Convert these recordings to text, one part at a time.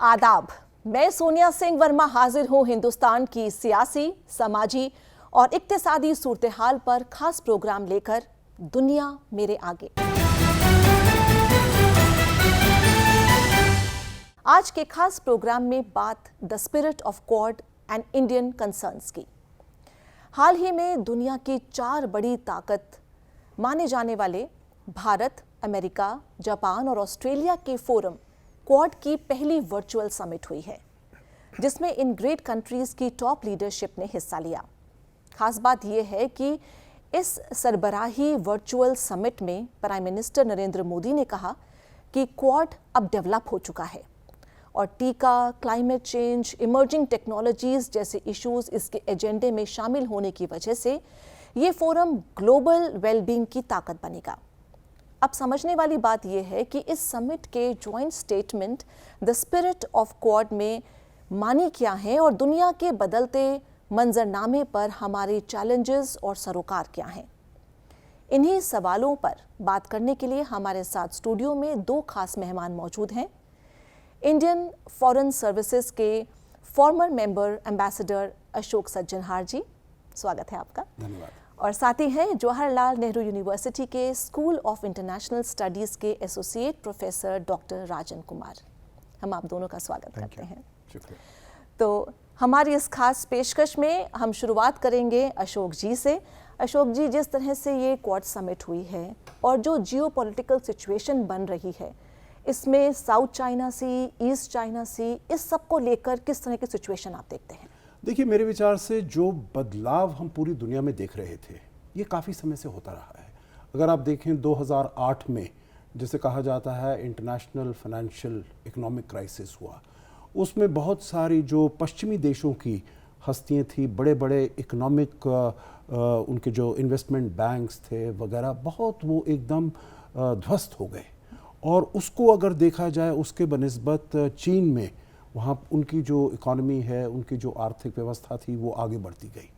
आदाब। मैं सोनिया सिंह वर्मा हाजिर हूं हिंदुस्तान की सियासी, समाजी और इक्तिसादी सूरत-ए-हाल पर खास प्रोग्राम लेकर। दुनिया मेरे आगे। आज के खास प्रोग्राम में बात the spirit of quad and Indian concerns की। हाल ही में दुनिया की 4 बड़ी ताकत माने जाने वाले भारत, अमेरिका, जापान और ऑस्ट्रेलिया के फोरम क्वाड की पहली वर्चुअल समिट हुई है, जिसमें इन ग्रेट कंट्रीज की टॉप लीडरशिप ने हिस्सा लिया। खास बात यह है कि इस सरबराही वर्चुअल समिट में प्राइम मिनिस्टर नरेंद्र मोदी ने कहा कि क्वाड अब डेवलप हो चुका है और टीका, क्लाइमेट चेंज, इमर्जिंग टेक्नोलॉजीज जैसे इश्यूज इसके एजेंडे में शामिल होने की वजह से ये फोरम ग्लोबल वेलबींग की ताकत बनेगा। अब समझने वाली बात यह है कि इस समिट के joint statement the spirit of quad में मानी क्या है और दुनिया के बदलते मंजरनामे पर हमारे चैलेंजेस और सरोकार क्या हैं। इन्हीं सवालों पर बात करने के लिए हमारे साथ स्टूडियो में 2 खास मेहमान मौजूद हैं। इंडियन फॉरेन सर्विसेज के फॉर्मर मेंबर एम्बेसडर अशोक सज्जनहार जी, स्वागत है आपका। धन्यवाद। और साथ ही हैं जवाहरलाल नेहरू यूनिवर्सिटी के स्कूल ऑफ इंटरनेशनल स्टडीज के associate professor doctor Rajan Kumar. हम आप दोनों का स्वागत करते हैं। शुक्रिया। तो हमारी इस खास पेशकश में हम शुरुआत करेंगे अशोक जी से। अशोक जी, जिस तरह से ये क्वाड समिट हुई है और जो जियोपॉलिटिकल सिचुएशन बन रही है, इसमें साउथ चाइना सी, ईस्ट चाइना सी, इस सब को लेकर किस तरह की सिचुएशन आप देखते हैं? देखिए, मेरे विचार से जो बदलाव हम पूरी दुनिया में देख रहे थे, ये काफ़ी समय से होता रहा है। अगर आप देखें 2008 में जिसे कहा जाता है इंटरनेशनल फाइनेंशियल इकोनॉमिक क्राइसिस हुआ, उसमें बहुत सारी जो पश्चिमी देशों की हस्तियाँ थी, बड़े बड़े इकोनॉमिक उनके जो इन्वेस्टमेंट बैंक्स थे वगैरह, बहुत वो एकदम ध्वस्त हो गए। और उसको अगर देखा जाए उसके बनिस्बत चीन में, वहाँ उनकी जो इकॉनमी है, उनकी जो आर्थिक व्यवस्था थी, वो आगे बढ़ती गई।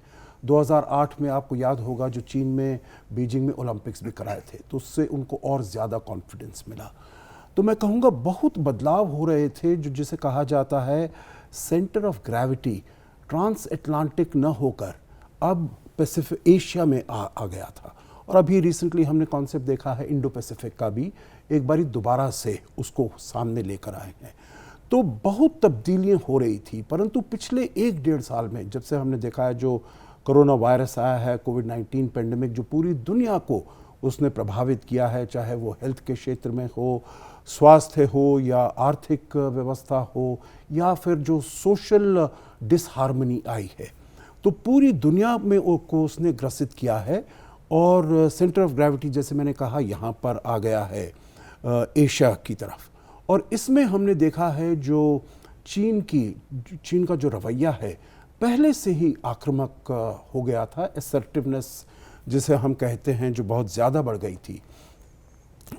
2008 में आपको याद होगा जो चीन में बीजिंग में ओलंपिक्स भी कराए थे, तो उससे उनको और ज़्यादा कॉन्फिडेंस मिला। तो मैं कहूँगा बहुत बदलाव हो रहे थे, जो जिसे कहा जाता है centre of gravity transatlantic न होकर अब पैसिफिक एशिया में आ गया था। और अभी रिसेंटली हमने कॉन्सेप्ट देखा है इंडो पैसिफिक का भी, एक बारी दोबारा से उसको सामने लेकर आए हैं। तो बहुत तब्दीलियाँ हो रही थी, परंतु पिछले 1-1.5 साल में जब से हमने देखा है जो कोरोना वायरस आया है, कोविड-19 पेंडेमिक, जो पूरी दुनिया को उसने प्रभावित किया है, चाहे वो हेल्थ के क्षेत्र में हो, स्वास्थ्य हो या आर्थिक व्यवस्था हो, या फिर जो सोशल डिसहार्मनी आई है, तो पूरी दुनिया में को उसने ग्रसित किया है। और सेंटर ऑफ ग्रेविटी जैसे मैंने कहा यहाँ पर आ गया है एशिया की तरफ। और इसमें हमने देखा है जो चीन का जो रवैया है पहले से ही आक्रामक हो गया था, असर्टिवनेस जिसे हम कहते हैं, जो बहुत ज़्यादा बढ़ गई थी,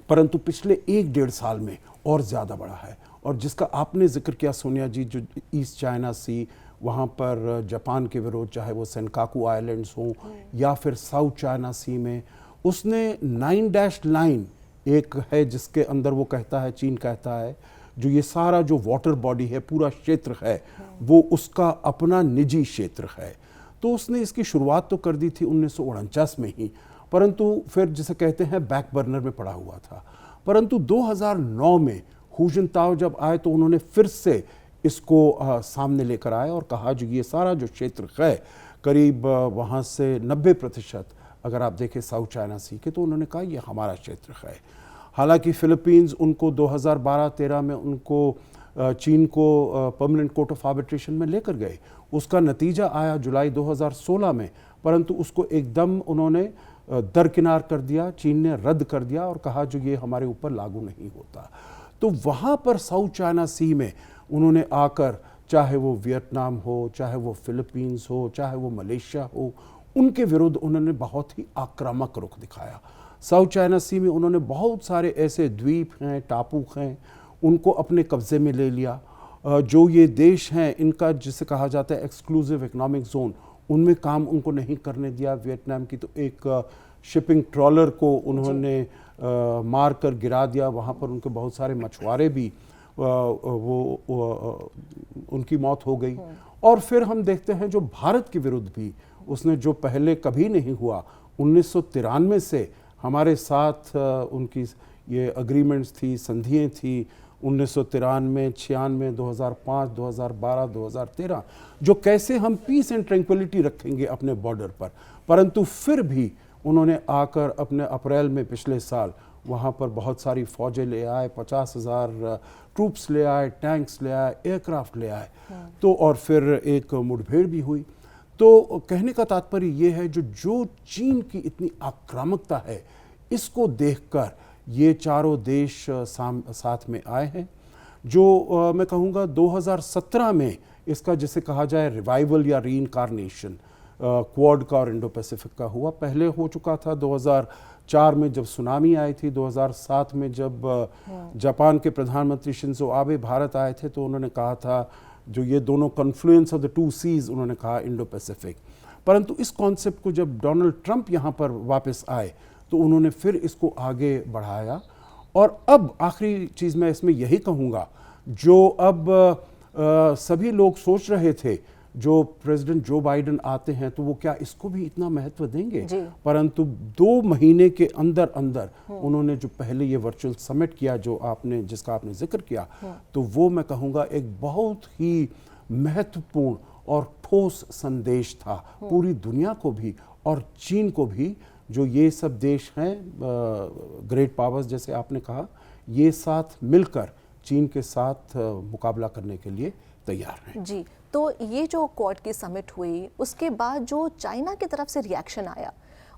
परंतु पिछले 1-1.5 साल में और ज़्यादा बढ़ा है। और जिसका आपने जिक्र किया सोनिया जी, जो ईस्ट चाइना सी, वहाँ पर जापान के विरोध, चाहे वो सेनकाकू आइलैंड्स हों या फिर साउथ चाइना सी में, उसने 9-9 एक है जिसके अंदर वो कहता है, चीन कहता है, जो ये सारा जो वाटर बॉडी है, पूरा क्षेत्र है, वो उसका अपना निजी क्षेत्र है। तो उसने इसकी शुरुआत तो कर दी थी 1949 में ही, परंतु फिर जिसे कहते हैं बैक बर्नर में पड़ा हुआ था। परंतु 2009 में हू जिनताओ जब आए तो उन्होंने फिर से इसको सामने लेकर आए और कहा जो ये सारा जो क्षेत्र है, करीब वहाँ से 90% अगर आप देखें साउथ चाइना सी के, तो उन्होंने कहा ये हमारा क्षेत्र है। हालांकि फिलीपींस उनको 2012-13 में उनको चीन को परमानेंट कोर्ट ऑफ आर्बिट्रेशन में लेकर गए। उसका नतीजा आया जुलाई 2016 में, परंतु उसको एकदम उन्होंने दरकिनार कर दिया, चीन ने रद्द कर दिया और कहा जो ये हमारे ऊपर लागू नहीं होता। तो वहाँ पर साउथ चाइना सी में उन्होंने आकर, चाहे वो वियतनाम हो, चाहे वो फिलीपींस हो, चाहे वो मलेशिया हो, उनके विरुद्ध उन्होंने बहुत ही आक्रामक रुख दिखाया। साउथ चाइना सी में उन्होंने बहुत सारे ऐसे द्वीप हैं, टापू हैं, उनको अपने कब्ज़े में ले लिया। जो ये देश हैं इनका जिसे कहा जाता है एक्सक्लूसिव इकोनॉमिक जोन, उनमें काम उनको नहीं करने दिया। वियतनाम की तो एक शिपिंग ट्रॉलर को उन्होंने मार कर गिरा दिया, वहाँ पर उनके बहुत सारे मछुआरे भी उनकी मौत हो गई। और फिर हम देखते हैं जो भारत के विरुद्ध भी उसने जो पहले कभी नहीं हुआ, 1993 से हमारे साथ उनकी ये अग्रीमेंट्स थी, संधियाँ थी, 1993, 96, 2005, 2012, 2013, जो कैसे हम पीस एंड ट्रैंक्विलिटी रखेंगे अपने बॉर्डर पर। परंतु फिर भी उन्होंने आकर अपने अप्रैल में पिछले साल वहाँ पर बहुत सारी फौजें ले आए, 50,000 ट्रूप्स ले आए, टैंक्स ले आए, एयरक्राफ्ट ले आए। तो और फिर एक मुठभेड़ भी हुई। तो कहने का तात्पर्य ये है जो चीन की इतनी आक्रामकता है, इसको देखकर ये चारों देश साथ में आए हैं। जो मैं कहूँगा 2017 में इसका जिसे कहा जाए रिवाइवल या रीइंकारनेशन क्वाड का और इंडो पैसिफिक का हुआ। पहले हो चुका था 2004 में जब सुनामी आई थी, 2007 में जब जापान के प्रधानमंत्री शिंजो आबे भारत आए थे तो उन्होंने कहा था जो ये दोनों confluence of the two seas, उन्होंने कहा इंडो पैसिफिक। परंतु इस कॉन्सेप्ट को जब डोनाल्ड ट्रंप यहाँ पर वापस आए तो उन्होंने फिर इसको आगे बढ़ाया। और अब आखिरी चीज़ मैं इसमें यही कहूँगा, जो अब सभी लोग सोच रहे थे जो प्रेसिडेंट जो बाइडेन आते हैं तो वो क्या इसको भी इतना महत्व देंगे, परंतु 2 महीने के अंदर अंदर उन्होंने जो पहले ये वर्चुअल समिट किया जिसका आपने जिक्र किया, तो वो मैं कहूँगा एक बहुत ही महत्वपूर्ण और ठोस संदेश था पूरी दुनिया को भी और चीन को भी। जो ये सब देश हैं ग्रेट पावर्स जैसे आपने कहा, ये साथ मिलकर चीन के साथ मुकाबला करने के लिए तैयार हैं। जी, तो ये जो क्वाड की समिट हुई उसके बाद जो चाइना की तरफ से रिएक्शन आया,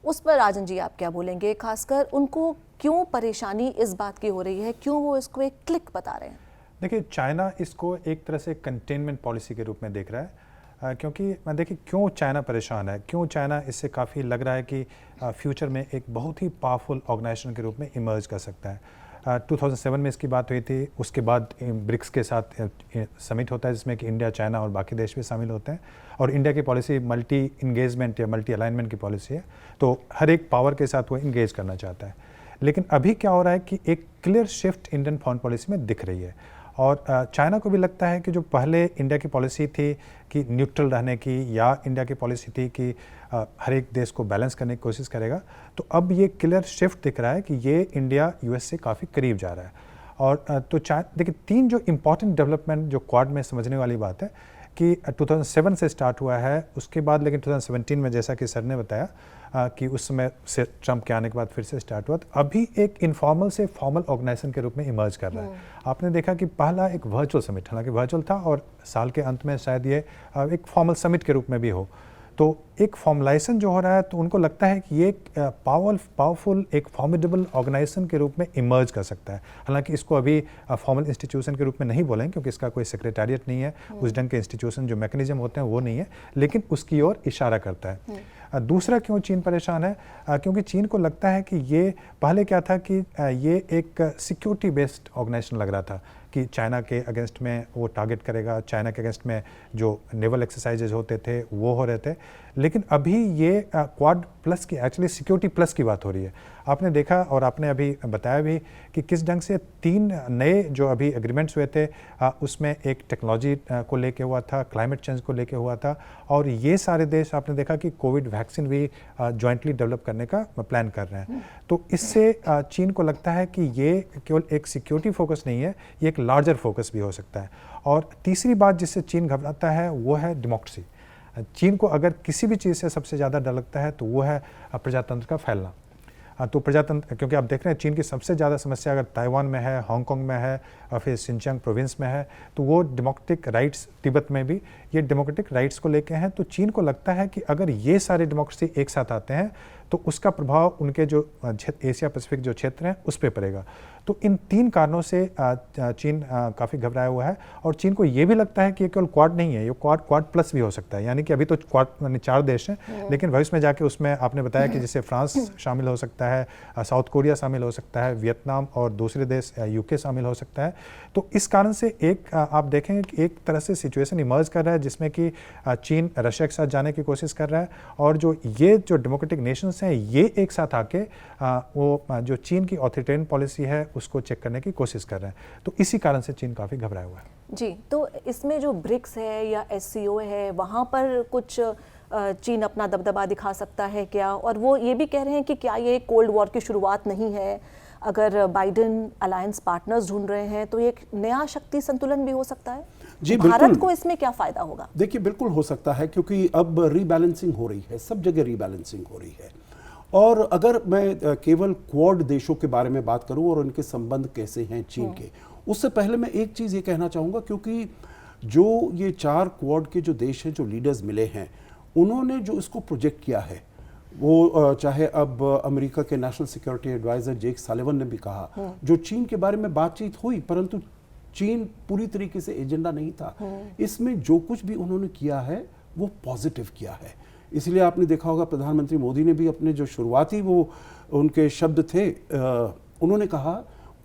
उस पर राजन जी आप क्या बोलेंगे? खासकर उनको क्यों परेशानी इस बात की हो रही है, क्यों वो इसको एक क्लिक बता रहे हैं? देखिए, चाइना इसको एक तरह से कंटेनमेंट पॉलिसी के रूप में देख रहा है। क्योंकि मैं देखिए क्यों चाइना परेशान है, क्यों चाइना इससे काफ़ी लग रहा है कि फ्यूचर में एक बहुत ही पावरफुल ऑर्गेनाइजेशन के रूप में इमर्ज कर सकता है। 2007 में इसकी बात हुई थी, उसके बाद ब्रिक्स के साथ समिट होता है जिसमें कि इंडिया, चाइना और बाकी देश भी शामिल होते हैं। और इंडिया की पॉलिसी मल्टी इंगेजमेंट या मल्टी अलाइनमेंट की पॉलिसी है, तो हर एक पावर के साथ वो इंगेज करना चाहता है। लेकिन अभी क्या हो रहा है कि एक clear shift Indian foreign policy में दिख रही है। और चाइना को भी लगता है कि जो पहले इंडिया की पॉलिसी थी कि न्यूट्रल रहने की, या इंडिया की पॉलिसी थी कि हर एक देश को बैलेंस करने की कोशिश करेगा, तो अब ये क्लियर शिफ्ट दिख रहा है कि ये इंडिया यूएस से काफ़ी करीब जा रहा है। और तो देखिए 3 जो इम्पॉर्टेंट डेवलपमेंट जो क्वाड में समझने वाली बात है कि 2007 से स्टार्ट हुआ है, उसके बाद लेकिन 2017 में जैसा कि सर ने बताया कि उस समय से ट्रंप के आने के बाद फिर से स्टार्ट हुआ, तो अभी एक इनफॉर्मल से फॉर्मल ऑर्गेनाइजेशन के रूप में इमर्ज कर रहा है। आपने देखा कि पहला एक वर्चुअल समिट, हालांकि वर्चुअल था और साल के अंत में शायद ये एक फॉर्मल समिट के रूप में भी हो, तो एक फॉर्मलाइजेशन जो हो रहा है, तो उनको लगता है कि ये पावरफुल एक फॉर्मिडेबल ऑर्गेनाइजेशन के रूप में इमर्ज कर सकता है। हालांकि इसको अभी फॉर्मल इंस्टीट्यूशन के रूप में नहीं बोलेंगे क्योंकि इसका कोई सेक्रेटेरिएट नहीं है, उस ढंग के इंस्टीट्यूशन जो मैकेनिज्म होते हैं वो नहीं है, लेकिन उसकी ओर इशारा करता है। दूसरा क्यों चीन परेशान है, क्योंकि चीन को लगता है कि ये पहले क्या था कि ये एक सिक्योरिटी बेस्ड ऑर्गेनाइजेशन लग रहा था कि चाइना के अगेंस्ट में वो टारगेट करेगा, चाइना के अगेंस्ट में जो नेवल एक्सरसाइजेज होते थे वो हो रहे थे। लेकिन अभी ये क्वाड प्लस की, एक्चुअली सिक्योरिटी प्लस की बात हो रही है। आपने देखा और आपने अभी बताया भी कि किस ढंग से 3 नए जो अभी एग्रीमेंट्स हुए थे, उसमें एक टेक्नोलॉजी को लेके हुआ था, क्लाइमेट चेंज को लेके हुआ था, और ये सारे देश आपने देखा कि कोविड वैक्सीन भी जॉइंटली डेवलप करने का प्लान कर रहे हैं। तो इससे चीन को लगता है कि ये केवल एक सिक्योरिटी फोकस नहीं है, ये एक लार्जर फोकस भी हो सकता है। और तीसरी बात जिससे चीन घबराता है वो है डेमोक्रेसी। चीन को अगर किसी भी चीज़ से सबसे ज़्यादा डर लगता है तो वो है प्रजातंत्र का फैलना। तो प्रजातंत्र, क्योंकि आप देख रहे हैं चीन की सबसे ज़्यादा समस्या अगर ताइवान में है, हांगकांग में है और फिर सिंचियांग प्रोविंस में है, तो वो डेमोक्रेटिक राइट्स, तिब्बत में भी ये डेमोक्रेटिक राइट्स को लेके हैं। तो चीन को लगता है कि अगर ये सारे डेमोक्रेसी एक साथ आते हैं तो उसका प्रभाव उनके जो एशिया पैसिफिक जो क्षेत्र हैं उस पर पड़ेगा। तो इन 3 कारणों से चीन काफ़ी घबराया हुआ है। और चीन को ये भी लगता है कि ये केवल क्वाड नहीं है, ये क्वाड प्लस भी हो सकता है। यानी कि अभी तो क्वाड यानी 4 देश हैं, लेकिन भविष्य में जाके उसमें आपने बताया कि जैसे फ्रांस शामिल हो सकता है, साउथ कोरिया शामिल हो सकता है, वियतनाम और दूसरे देश यूके शामिल हो सकता है। तो इस कारण से एक आप देखेंगे कि एक तरह से सिचुएशन इमर्ज कर रहा है जिसमें कि चीन रशिया के साथ जाने की कोशिश कर रहा है, और जो ये जो डेमोक्रेटिक नेशंस कंट्रीज हैं, ये एक साथ आके वो जो चीन की ऑथोरिटेरियन पॉलिसी है उसको चेक करने की कोशिश कर रहे हैं। तो इसी कारण से चीन काफ़ी घबराया हुआ है। जी, तो इसमें जो ब्रिक्स है या SCO है, वहाँ पर कुछ चीन अपना दबदबा दिखा सकता है क्या? और वो ये भी कह रहे हैं कि क्या ये कोल्ड वॉर की शुरुआत नहीं है? अगर बाइडेन अलायंस पार्टनर्स ढूंढ रहे हैं तो ये एक नया शक्ति संतुलन भी हो सकता है। जी, भारत को इसमें क्या फायदा होगा? देखिए, बिल्कुल हो सकता है, क्योंकि अब रीबैलेंसिंग हो रही है, सब जगह रीबैलेंसिंग हो रही है। और अगर मैं केवल क्वाड देशों के बारे में बात करूं और उनके संबंध कैसे हैं चीन के, उससे पहले मैं एक चीज़ ये कहना चाहूँगा, क्योंकि जो ये 4 क्वाड के जो देश हैं, जो लीडर्स मिले हैं, उन्होंने जो इसको प्रोजेक्ट किया है, वो चाहे अब अमेरिका के नेशनल सिक्योरिटी एडवाइजर जेक सालिवन ने भी कहा, जो चीन के बारे में बातचीत हुई, परंतु चीन पूरी तरीके से एजेंडा नहीं था। इसमें जो कुछ भी उन्होंने किया है वो पॉजिटिव किया है। इसलिए आपने देखा होगा प्रधानमंत्री मोदी ने भी अपने जो शुरुआती वो उनके शब्द थे, उन्होंने कहा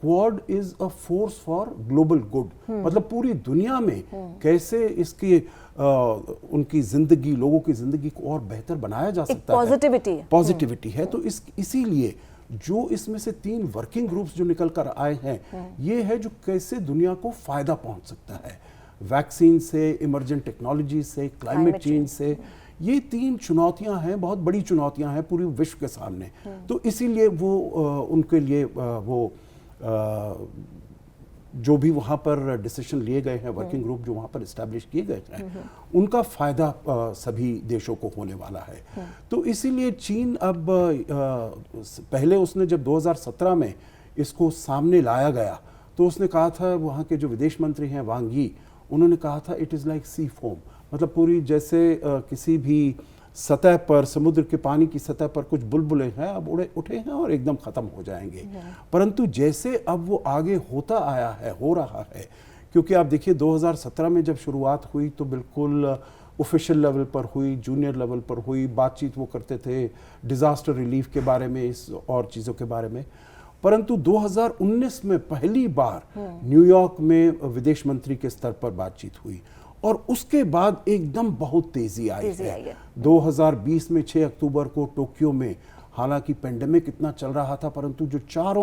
quad is a force for global good, मतलब पूरी दुनिया में कैसे इसकी उनकी जिंदगी, लोगों की जिंदगी को और बेहतर बनाया जा सकता है। पॉजिटिविटी है। तो इसीलिए जो इसमें से 3 वर्किंग ग्रुप्स जो निकल कर आए हैं, ये है जो कैसे दुनिया को फायदा पहुंच सकता है, वैक्सीन से, इमर्जेंट टेक्नोलॉजी से, क्लाइमेट चेंज से। ये 3 चुनौतियां हैं, बहुत बड़ी चुनौतियां हैं पूरे विश्व के सामने। तो इसीलिए वो उनके लिए वो जो भी वहाँ पर डिसीजन लिए गए हैं, वर्किंग ग्रुप जो वहाँ पर इस्टेब्लिश किए गए हैं, उनका फायदा सभी देशों को होने वाला है। तो इसीलिए चीन अब पहले उसने जब 2017 में इसको सामने लाया गया तो उसने कहा था, वहाँ के जो विदेश मंत्री हैं वांग यी, उन्होंने कहा था it is like sea foam, मतलब पूरी जैसे किसी भी सतह पर, समुद्र के पानी की सतह पर कुछ बुलबुले हैं, अब उठे हैं और एकदम ख़त्म हो जाएंगे। परंतु जैसे अब वो आगे होता आया है, हो रहा है, क्योंकि आप देखिए 2017 में जब शुरुआत हुई तो बिल्कुल ऑफिशियल लेवल पर हुई, जूनियर लेवल पर हुई बातचीत, वो करते थे डिज़ास्टर रिलीफ के बारे में, इस और चीज़ों के बारे में। परंतु 2019 में पहली बार न्यूयॉर्क में विदेश मंत्री के स्तर पर बातचीत हुई और उसके बाद एकदम बहुत तेजी आई है। 2020 में 6 अक्टूबर को टोक्यो में, हालांकि पेंडेमिक इतना चल रहा था, परंतु जो 4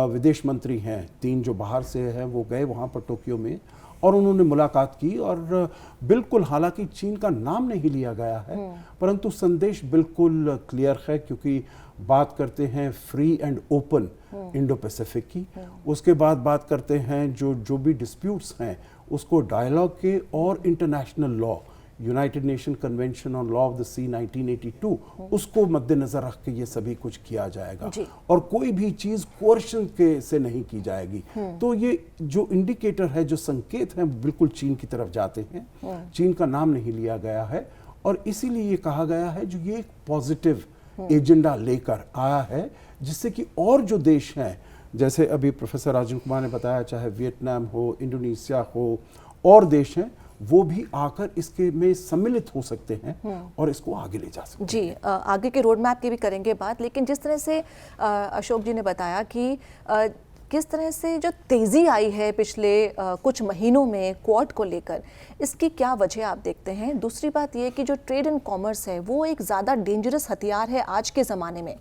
विदेश मंत्री हैं, 3 जो बाहर से हैं, वो गए वहाँ पर टोक्यो में और उन्होंने मुलाकात की। और बिल्कुल, हालांकि चीन का नाम नहीं लिया गया है, परंतु संदेश बिल्कुल क्लियर है, क्योंकि बात करते हैं free and open Indo Pacific की। उसके बाद बात करते हैं जो भी डिस्प्यूट्स हैं उसको डायलॉग के और international law, United Nation convention on law of the sea 1982, उसको मद्देनजर रख के ये सभी कुछ किया जाएगा और कोई भी चीज कोर्शन के से नहीं की जाएगी। तो ये जो इंडिकेटर है, जो संकेत हैं, बिल्कुल चीन की तरफ जाते हैं। चीन का नाम नहीं लिया गया है और इसीलिए ये कहा गया है जो ये एक पॉजिटिव एजेंडा लेकर आया है, जिससे कि और जो देश हैं, जैसे अभी प्रोफेसर राजन कुमार ने बताया, चाहे वियतनाम हो, इंडोनेशिया हो, और देश हैं, वो भी आकर इसके में सम्मिलित हो सकते हैं और इसको आगे ले जा सकते हैं। जी, आगे के रोड मैप की भी करेंगे बात, लेकिन जिस तरह से अशोक जी ने बताया कि किस तरह से जो तेज़ी आई है पिछले कुछ महीनों में क्वाड को लेकर, इसकी क्या वजह आप देखते हैं? दूसरी बात ये कि जो ट्रेड एंड कॉमर्स है वो एक ज़्यादा डेंजरस हथियार है आज के ज़माने में,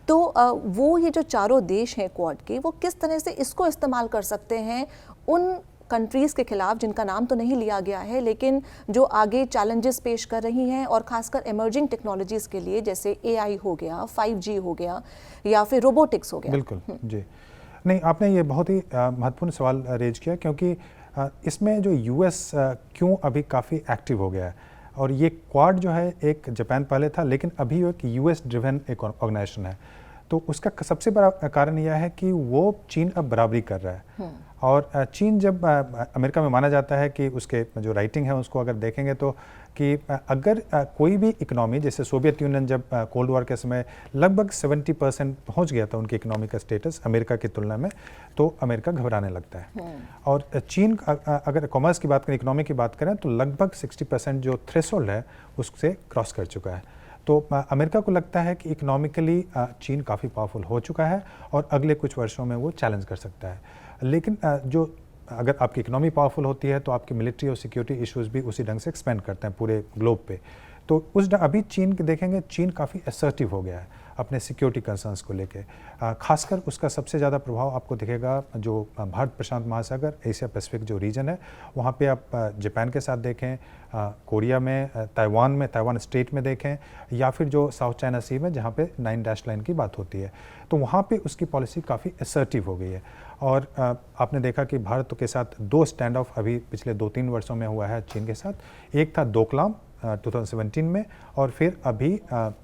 तो वो ये जो 4 देश हैं क्वाड के, वो किस तरह से इसको इस्तेमाल कर सकते हैं उन कंट्रीज़ के खिलाफ जिनका नाम तो नहीं लिया गया है, लेकिन जो आगे चैलेंजेस पेश कर रही हैं, और ख़ासकर इमर्जिंग टेक्नोलॉजीज़ के लिए, जैसे AI हो गया, 5G हो गया, या फिर रोबोटिक्स हो गया। बिल्कुल जी, नहीं, आपने ये बहुत ही महत्वपूर्ण सवाल रेज किया, क्योंकि इसमें जो US क्यों अभी काफ़ी एक्टिव हो गया है, और ये क्वाड जो है एक जापान पहले था, लेकिन अभी एक US ड्रिवन एक ऑर्गेनाइजेशन है। तो उसका सबसे बड़ा कारण यह है कि वो चीन अब बराबरी कर रहा है। और चीन जब अमेरिका में माना जाता है कि उसके जो राइटिंग है उसको अगर देखेंगे तो कि अगर कोई भी इकोनॉमी, जैसे सोवियत यूनियन जब कोल्ड वॉर के समय लगभग 70% पहुंच गया था उनकी इकोनॉमी का स्टेटस अमेरिका की तुलना में, तो अमेरिका घबराने लगता है। और चीन अगर कॉमर्स की बात करें, इकोनॉमी की बात करें, तो लगभग 60% जो थ्रेशोल्ड है उससे क्रॉस कर चुका है। तो अमेरिका को लगता है कि इकोनॉमिकली चीन काफ़ी पावरफुल हो चुका है और अगले कुछ वर्षों में वो चैलेंज कर सकता है। लेकिन जो अगर आपकी इकोनॉमी पावरफुल होती है तो आपकी मिलिट्री और सिक्योरिटी इश्यूज भी उसी ढंग से एक्सपेंड करते हैं पूरे ग्लोब पे। तो अभी चीन के देखेंगे, चीन काफ़ी असर्टिव हो गया है अपने सिक्योरिटी कंसर्न्स को लेके। खासकर उसका सबसे ज़्यादा प्रभाव आपको दिखेगा जो भारत प्रशांत महासागर, एशिया पैसिफिक जो रीजन है, वहाँ पे आप जापान के साथ देखें, कोरिया में, ताइवान स्टेट में देखें, या फिर जो साउथ चाइना सी में जहाँ पे 9 डैश लाइन की बात होती है, तो वहाँ पे उसकी पॉलिसी काफ़ी असर्टिव हो गई है। और आपने देखा कि भारत के साथ 2 स्टैंड ऑफ अभी पिछले 2-3 वर्षों में हुआ है चीन के साथ। एक था डोकलाम 2017 में, और फिर अभी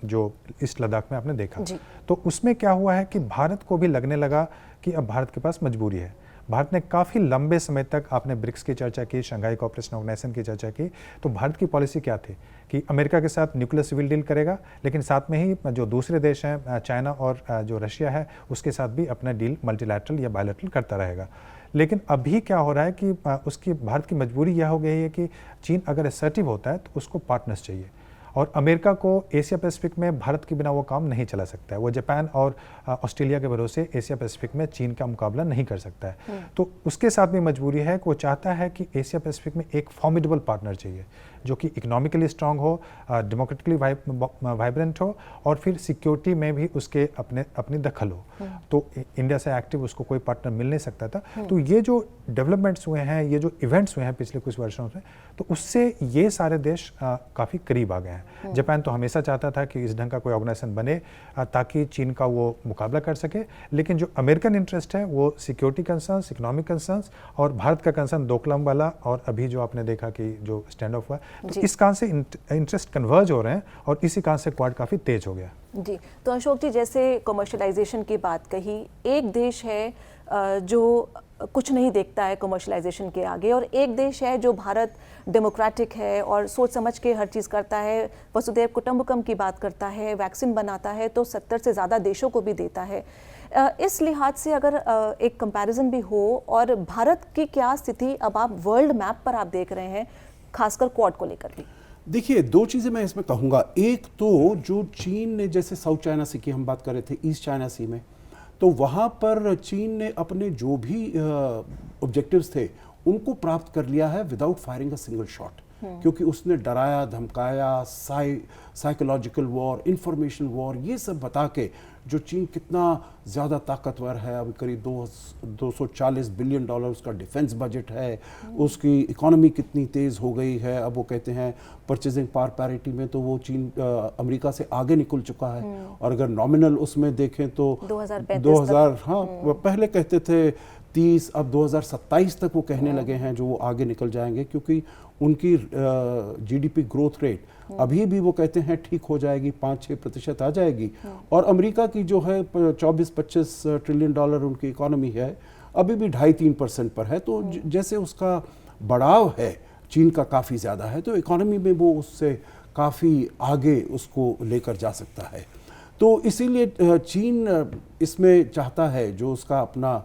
जो ईस्ट लद्दाख में आपने देखा। तो उसमें क्या हुआ है कि भारत को भी लगने लगा कि अब भारत के पास मजबूरी है। भारत ने काफ़ी लंबे समय तक, आपने ब्रिक्स की चर्चा की, शंघाई कोऑपरेशन ऑर्गेनाइजेशन की चर्चा की, तो भारत की पॉलिसी क्या थी कि अमेरिका के साथ न्यूक्लियर सिविल डील करेगा, लेकिन साथ में ही जो दूसरे देश हैं, चाइना और जो रशिया है, उसके साथ भी अपना डील मल्टीलैटरल या बायलैटरल करता रहेगा। लेकिन अभी क्या हो रहा है कि उसकी भारत की मजबूरी यह हो गई है कि चीन अगर असर्टिव होता है तो उसको पार्टनर्स चाहिए, और अमेरिका को एशिया पैसिफिक में भारत के बिना वो काम नहीं चला सकता है। वो जापान और ऑस्ट्रेलिया के भरोसे एशिया पैसिफिक में चीन का मुकाबला नहीं कर सकता है। तो उसके साथ भी मजबूरी है कि वो चाहता है कि एशिया पैसिफिक में एक फॉर्मिडेबल पार्टनर चाहिए, जो कि इकोनॉमिकली स्ट्रांग हो, डेमोक्रेटिकली वाइब्रेंट हो, और फिर सिक्योरिटी में भी उसके अपनी दखल हो। तो इंडिया से एक्टिव उसको कोई पार्टनर मिल नहीं सकता था। तो ये जो डेवलपमेंट्स हुए हैं, ये जो इवेंट्स हुए हैं पिछले कुछ वर्षों में, तो उससे ये सारे देश काफ़ी करीब आ गए हैं। जापान तो हमेशा चाहता था कि इस ढंग का कोई ऑर्गेनाइजेशन बने ताकि चीन का वो मुकाबला कर सके, लेकिन जो अमेरिकन इंटरेस्ट है वो सिक्योरिटी कंसर्न्स, इकोनॉमिक कंसर्न्स, और भारत का कंसर्न डोकलाम वाला, और अभी जो आपने देखा कि जो स्टैंड ऑफ हुआ, तो इस कारण से इंटरेस्ट कन्वर्ज हो रहे हैं, और इसी कारण से क्वाड काफ़ी तेज हो गया। जी, तो अशोक जी, जैसे कमर्शलाइजेशन की बात कही, एक देश है जो कुछ नहीं देखता है कमर्शलाइजेशन के आगे, और एक देश है जो भारत डेमोक्रेटिक है और सोच समझ के हर चीज़ करता है, वसुधैव कुटुंबकम की बात करता है, वैक्सीन बनाता है तो 70 से ज़्यादा देशों को भी देता है। इस लिहाज से अगर एक कंपैरिजन भी हो, और भारत की क्या स्थिति अब आप वर्ल्ड मैप पर आप देख रहे हैं, खासकर क्वाड को लेकर भी? देखिए, 2 चीज़ें मैं इसमें कहूँगा। एक तो जो चीन ने, जैसे साउथ चाइना सी की हम बात कर रहे थे, ईस्ट चाइना सी में, तो वहाँ पर चीन ने अपने जो भी ऑब्जेक्टिव्स थे उनको प्राप्त कर लिया है without firing a single shot, क्योंकि उसने डराया, धमकाया, साइकोलॉजिकल वॉर, इंफॉर्मेशन वॉर, ये सब बता के जो चीन कितना ज़्यादा ताकतवर है, अभी करीब $240 बिलियन उसका डिफेंस बजट है, उसकी इकोनॉमी कितनी तेज़ हो गई है। अब वो कहते हैं परचेजिंग पावर पैरिटी में तो वो चीन अमेरिका से आगे निकल चुका है, और अगर नॉमिनल उसमें देखें तो 2000 हाँ, पहले कहते थे 30, अब 2027 तक वो कहने लगे हैं जो वो आगे निकल जाएंगे, क्योंकि उनकी जीडीपी ग्रोथ रेट अभी भी वो कहते हैं ठीक हो जाएगी, 5-6% आ जाएगी, और अमेरिका की जो है 24-25 ट्रिलियन डॉलर उनकी इकोनॉमी है, अभी भी 2.5-3% पर है। तो जैसे उसका बढ़ाव है चीन का काफ़ी ज़्यादा है, तो इकोनॉमी में वो उससे काफ़ी आगे उसको लेकर जा सकता है। तो इसीलिए चीन इसमें चाहता है, जो उसका अपना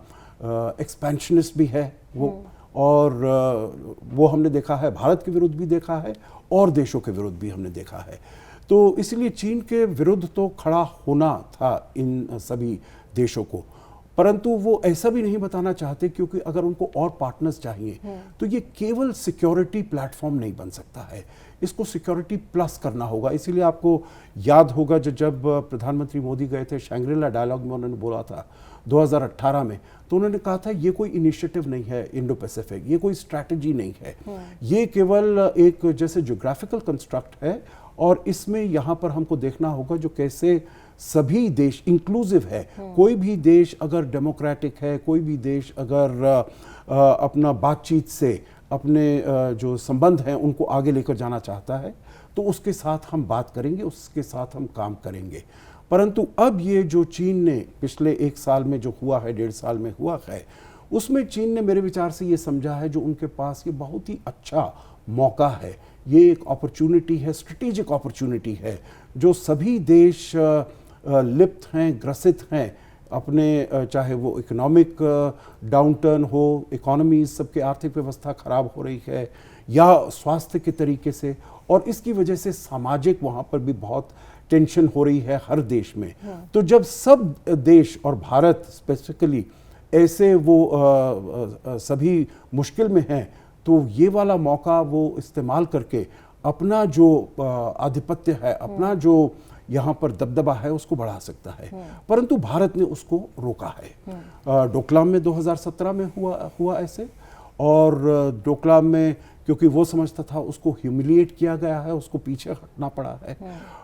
एक्सपेंशनिस्ट भी है वो, और वो हमने देखा है, भारत के विरुद्ध भी देखा है और देशों के विरुद्ध भी हमने देखा है। तो इसलिए चीन के विरुद्ध तो खड़ा होना था इन सभी देशों को, परंतु वो ऐसा भी नहीं बताना चाहते, क्योंकि अगर उनको और पार्टनर्स चाहिए तो ये केवल सिक्योरिटी प्लेटफॉर्म नहीं बन सकता है, इसको सिक्योरिटी प्लस करना होगा। इसीलिए आपको याद होगा जब प्रधानमंत्री मोदी गए थे शैंग्री-ला डायलॉग में, उन्होंने बोला था 2018 में, तो उन्होंने कहा था ये कोई इनिशिएटिव नहीं है इंडो पैसिफिक, ये कोई स्ट्रैटेजी नहीं है, ये केवल एक जैसे ज्योग्राफिकल कंस्ट्रक्ट है, और इसमें यहाँ पर हमको देखना होगा जो कैसे सभी देश इंक्लूसिव है। कोई भी देश अगर डेमोक्रेटिक है, कोई भी देश अगर अपना बातचीत से अपने जो संबंध हैं उनको आगे लेकर जाना चाहता है, तो उसके साथ हम बात करेंगे, उसके साथ हम काम करेंगे। परंतु अब ये जो चीन ने पिछले 1 साल में जो हुआ है, 1.5 साल में हुआ है, उसमें चीन ने मेरे विचार से ये समझा है जो उनके पास ये बहुत ही अच्छा मौका है, ये एक अपॉर्चुनिटी है, स्ट्रेटेजिक अपॉर्चुनिटी है, जो सभी देश लिप्त हैं, ग्रसित हैं अपने, चाहे वो इकोनॉमिक डाउनटर्न हो, इकोनॉमी सबके आर्थिक व्यवस्था खराब हो रही है, या स्वास्थ्य के तरीके से, और इसकी वजह से सामाजिक वहाँ पर भी बहुत टेंशन हो रही है हर देश में। तो जब सब देश और भारत स्पेसिफिकली ऐसे वो सभी मुश्किल में हैं, तो ये वाला मौका वो इस्तेमाल करके अपना जो आधिपत्य है, अपना जो यहाँ पर दबदबा है उसको बढ़ा सकता है, परंतु भारत ने उसको रोका है। डोकलाम में 2017 में हुआ ऐसे, और डोकलाम में क्योंकि वो समझता था उसको ह्यूमिलिएट किया गया है, उसको पीछे हटना पड़ा है,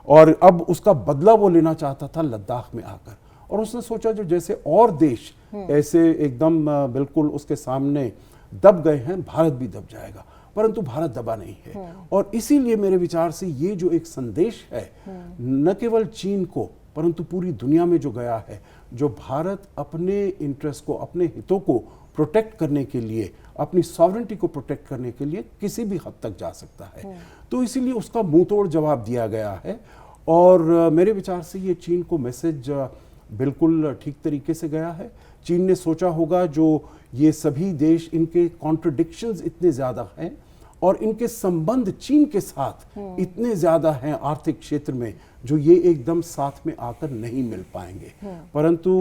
और अब उसका बदला वो लेना चाहता था लद्दाख में आकर, और उसने सोचा जो जैसे और देश ऐसे एकदम बिल्कुल उसके सामने दब गए हैं, भारत भी दब जाएगा, परंतु भारत दबा नहीं है। और इसीलिए मेरे विचार से ये जो एक संदेश है न केवल चीन को परंतु पूरी दुनिया में जो गया है, जो भारत अपने इंटरेस्ट को, अपने हितों को प्रोटेक्ट करने के लिए, अपनी सॉवरेंटी को प्रोटेक्ट करने के लिए किसी भी हद तक जा सकता है, तो इसीलिए उसका मुंह तोड़ जवाब दिया गया है। और मेरे विचार से ये चीन को मैसेज बिल्कुल ठीक तरीके से गया है। चीन ने सोचा होगा जो ये सभी देश, इनके कॉन्ट्रडिक्शंस इतने ज़्यादा हैं और इनके संबंध चीन के साथ इतने ज़्यादा हैं आर्थिक क्षेत्र में, जो ये एकदम साथ में आकर नहीं मिल पाएंगे। परंतु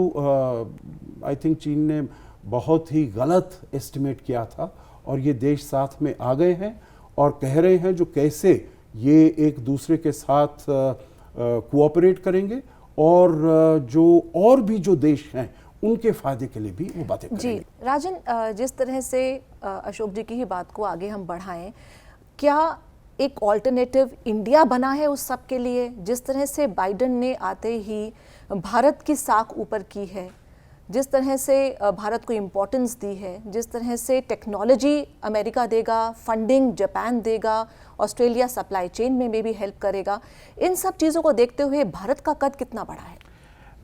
आई थिंक चीन ने बहुत ही गलत एस्टिमेट किया था और ये देश साथ में आ गए हैं और कह रहे हैं जो कैसे ये एक दूसरे के साथ कोऑपरेट करेंगे, और जो और भी जो देश हैं उनके फायदे के लिए भी वो बातें करेंगे। जी राजन, जिस तरह से अशोक जी की ही बात को आगे हम बढ़ाएं, क्या एक ऑल्टरनेटिव इंडिया बना है उस सब के लिए? जिस तरह से बाइडेन ने आते ही भारत की साख ऊपर की है, जिस तरह से भारत को इम्पोर्टेंस दी है, जिस तरह से टेक्नोलॉजी अमेरिका देगा, फंडिंग जापान देगा, ऑस्ट्रेलिया सप्लाई चेन में भी हेल्प करेगा, इन सब चीज़ों को देखते हुए भारत का कद कितना बड़ा है?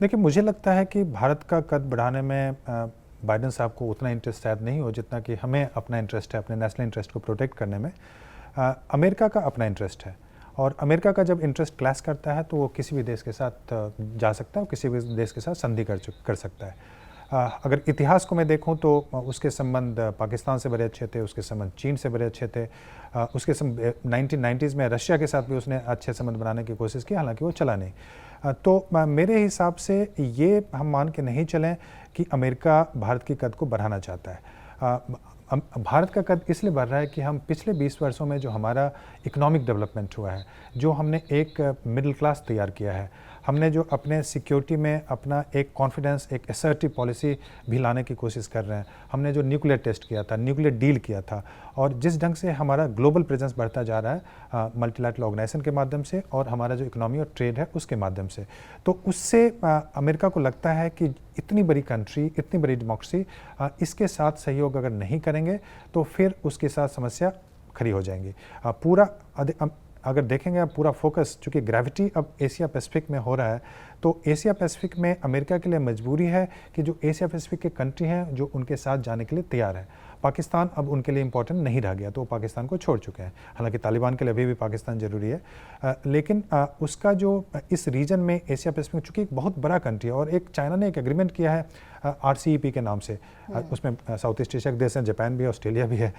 देखिए, मुझे लगता है कि भारत का कद बढ़ाने में बाइडेन साहब को उतना इंटरेस्ट शायद नहीं हो जितना कि हमें अपना इंटरेस्ट है, अपने नेशनल इंटरेस्ट को प्रोटेक्ट करने में। अमेरिका का अपना इंटरेस्ट है, और अमेरिका का जब इंटरेस्ट क्लैश करता है तो वो किसी भी देश के साथ जा सकता है और किसी भी देश के साथ संधि कर सकता है। अगर इतिहास को मैं देखूं तो उसके संबंध पाकिस्तान से बड़े अच्छे थे, उसके संबंध चीन से बड़े अच्छे थे, उसके 1990s में रशिया के साथ भी उसने अच्छे संबंध बनाने की कोशिश की, हालांकि वो चला नहीं। तो मेरे हिसाब से ये हम मान के नहीं चलें कि अमेरिका भारत की कद को बढ़ाना चाहता है। भारत का कद इसलिए बढ़ रहा है कि हम पिछले 20 वर्षों में जो हमारा इकोनॉमिक डेवलपमेंट हुआ है, जो हमने एक मिडिल क्लास तैयार किया है, हमने जो अपने सिक्योरिटी में अपना एक कॉन्फिडेंस, एक असर्टिव पॉलिसी भी लाने की कोशिश कर रहे हैं, हमने जो न्यूक्लियर टेस्ट किया था, न्यूक्लियर डील किया था, और जिस ढंग से हमारा ग्लोबल प्रेजेंस बढ़ता जा रहा है मल्टीलैटरल ऑर्गेनाइजेशन के माध्यम से और हमारा जो इकोनॉमी और ट्रेड है उसके माध्यम से, तो उससे अमेरिका को लगता है कि इतनी बड़ी कंट्री, इतनी बड़ी डेमोक्रेसी, इसके साथ सहयोग अगर नहीं करेंगे तो फिर उसके साथ समस्या खड़ी हो जाएंगी। पूरा अगर देखेंगे आप पूरा फोकस, चूँकि ग्रेविटी अब एशिया पैसिफिक में हो रहा है, तो एशिया पैसिफिक में अमेरिका के लिए मजबूरी है कि जो एशिया पैसिफिक के कंट्री हैं जो उनके साथ जाने के लिए तैयार है। पाकिस्तान अब उनके लिए इंपॉर्टेंट नहीं रह गया, तो वो पाकिस्तान को छोड़ चुके हैं। हालांकि तालिबान के लिए अभी भी पाकिस्तान जरूरी है, लेकिन उसका जो इस रीजन में एशिया पैसिफिक, चूँकि एक बहुत बड़ा कंट्री है, और एक चाइना ने एक एग्रीमेंट किया है RCEP के नाम से, उसमें साउथ ईस्ट एशिया के देश हैं, जापान भी है, ऑस्ट्रेलिया भी है,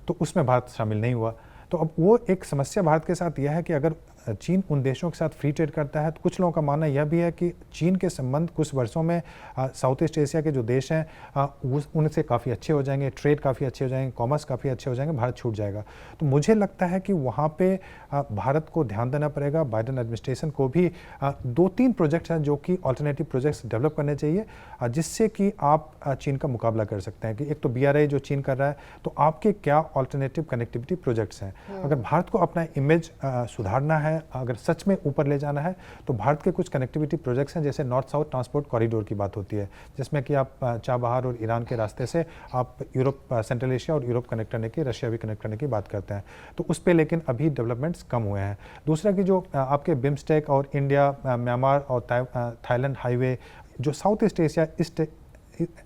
तो उसमें भारत शामिल नहीं हुआ। तो अब वो एक समस्या भारत के साथ यह है कि अगर चीन उन देशों के साथ फ्री ट्रेड करता है, तो कुछ लोगों का मानना यह भी है कि चीन के संबंध कुछ वर्षों में साउथ ईस्ट एशिया के जो देश हैं उनसे काफ़ी अच्छे हो जाएंगे, ट्रेड काफ़ी अच्छे हो जाएंगे, कॉमर्स काफ़ी अच्छे हो जाएंगे, भारत छूट जाएगा। तो मुझे लगता है कि वहाँ पे भारत को ध्यान देना पड़ेगा, बाइडेन एडमिनिस्ट्रेशन को भी 2-3 प्रोजेक्ट्स हैं जो कि ऑल्टरनेटिव प्रोजेक्ट्स डेवलप करने चाहिए, जिससे कि आप चीन का मुकाबला कर सकते हैं। कि एक तो BRI जो चीन कर रहा है, तो आपके क्या ऑल्टरनेटिव कनेक्टिविटी प्रोजेक्ट्स हैं। अगर भारत को अपना इमेज सुधारना है, अगर सच में ऊपर ले जाना है, तो भारत के कुछ कनेक्टिविटी प्रोजेक्ट्स हैं, जैसे नॉर्थ साउथ ट्रांसपोर्ट कॉरिडोर की बात होती है, जिसमें कि आप चाबहार और ईरान के रास्ते से आप यूरोप, सेंट्रल एशिया और यूरोप कनेक्ट करने की, रशिया भी कनेक्ट करने की बात करते हैं, तो उस पर लेकिन अभी डेवलपमेंट्स कम हुए हैं। दूसरा कि जो आपके बिम्स्टेक और इंडिया, म्यांमार और थाईलैंड हाईवे, जो south east Asia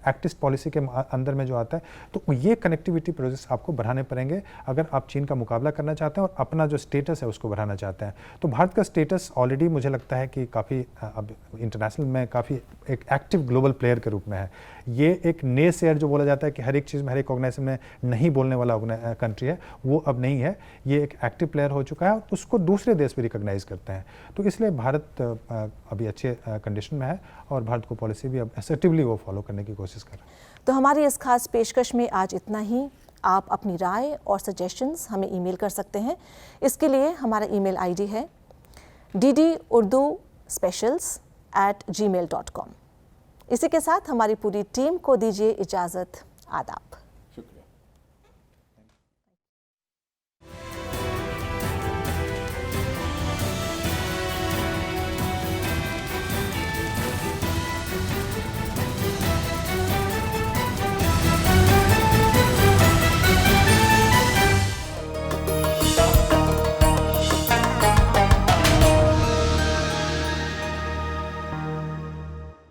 act east policy के अंदर में जो आता है, तो ये कनेक्टिविटी प्रोजेक्ट्स आपको बढ़ाने पड़ेंगे अगर आप चीन का मुकाबला करना चाहते हैं और अपना जो स्टेटस है उसको बढ़ाना चाहते हैं। तो भारत का स्टेटस ऑलरेडी मुझे लगता है कि काफ़ी अब इंटरनेशनल में काफ़ी एक एक्टिव ग्लोबल प्लेयर के रूप में है। ये एक ने शेयर जो बोला जाता है कि हर एक चीज़ में, हर एक ऑर्गेनाइजेशन में नहीं बोलने वाला कंट्री है, वो अब नहीं है। ये एक एक्टिव प्लेयर हो चुका है और उसको दूसरे देश भी रिकॉग्नाइज करते हैं। तो इसलिए भारत अभी अच्छे कंडीशन में है और भारत को पॉलिसी भी अब असर्टिवली वो फॉलो करने की कोशिश कर रहे हैं। तो हमारी इस खास पेशकश में आज इतना ही। आप अपनी राय और सजेशंस हमें ईमेल कर सकते हैं। इसके लिए हमारा ईमेल ID है ddurduspecials@gmail.com। इसी के साथ हमारी पूरी टीम को दीजिए इजाज़त। आदाब।